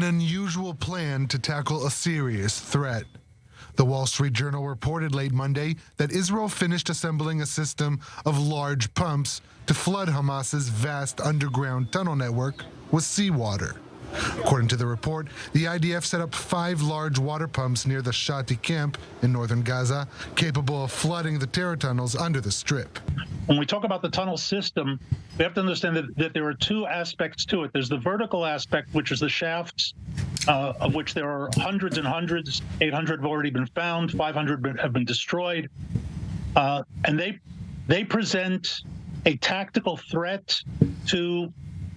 unusual plan to tackle a serious threat. The Wall Street Journal reported late Monday that Israel finished assembling a system of large pumps to flood Hamas's vast underground tunnel network with seawater. According to the report, the IDF set up 5 large water pumps near the Shati camp in northern Gaza, capable of flooding the terror tunnels under the strip. When we talk about the tunnel system, we have to understand that there are 2 aspects to it. There's the vertical aspect, which is the shafts, of which there are hundreds and hundreds. 800 have already been found, 500 have been destroyed. And they present a tactical threat to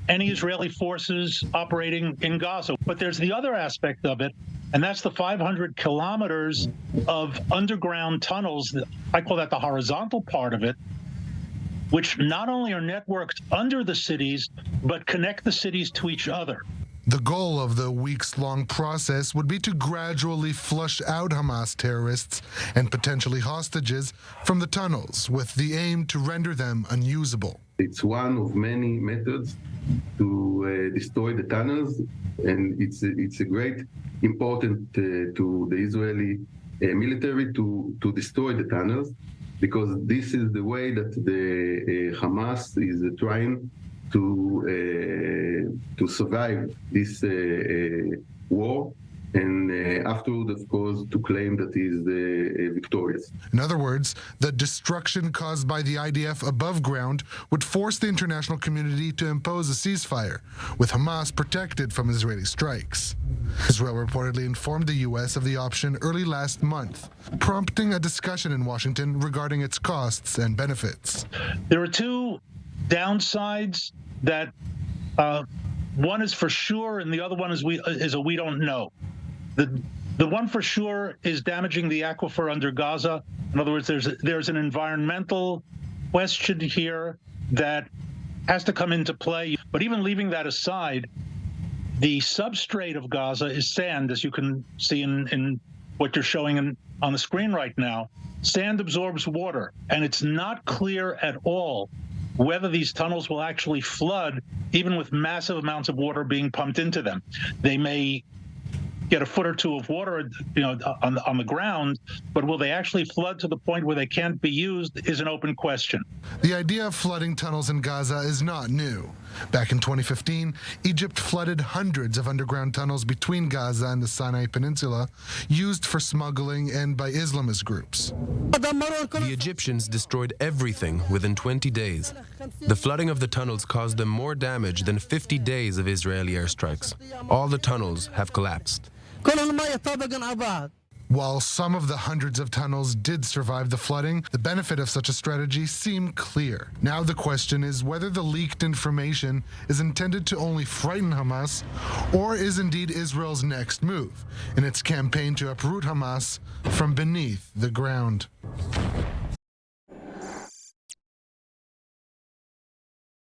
any Israeli forces operating in Gaza. But there's the other aspect of it, and that's the 500 kilometers of underground tunnels. I call that the horizontal part of it, which not only are networked under the cities, but connect the cities to each other. The goal of the weeks-long process would be to gradually flush out Hamas terrorists and potentially hostages from the tunnels, with the aim to render them unusable. It's one of many methods to destroy the tunnels, and it's a great important to the Israeli military to destroy the tunnels, because this is the way that the Hamas is trying to survive this war, and afterward, of course, to claim that he is victorious. In other words, the destruction caused by the IDF above ground would force the international community to impose a ceasefire, with Hamas protected from Israeli strikes. Israel reportedly informed the U.S. of the option early last month, prompting a discussion in Washington regarding its costs and benefits. There are 2 downsides that one is for sure, and the other one is we don't know. The one for sure is damaging the aquifer under Gaza. In other words, there's an environmental question here that has to come into play. But even leaving that aside, the substrate of Gaza is sand, as you can see in what you're showing on the screen right now. Sand absorbs water, and it's not clear at all whether these tunnels will actually flood, even with massive amounts of water being pumped into them. They may get a foot or 2 of water, on the ground, but will they actually flood to the point where they can't be used is an open question. The idea of flooding tunnels in Gaza is not new. Back in 2015, Egypt flooded hundreds of underground tunnels between Gaza and the Sinai Peninsula, used for smuggling and by Islamist groups. The Egyptians destroyed everything within 20 days. The flooding of the tunnels caused them more damage than 50 days of Israeli airstrikes. All the tunnels have collapsed. While some of the hundreds of tunnels did survive the flooding, the benefit of such a strategy seemed clear. Now the question is whether the leaked information is intended to only frighten Hamas, or is indeed Israel's next move in its campaign to uproot Hamas from beneath the ground.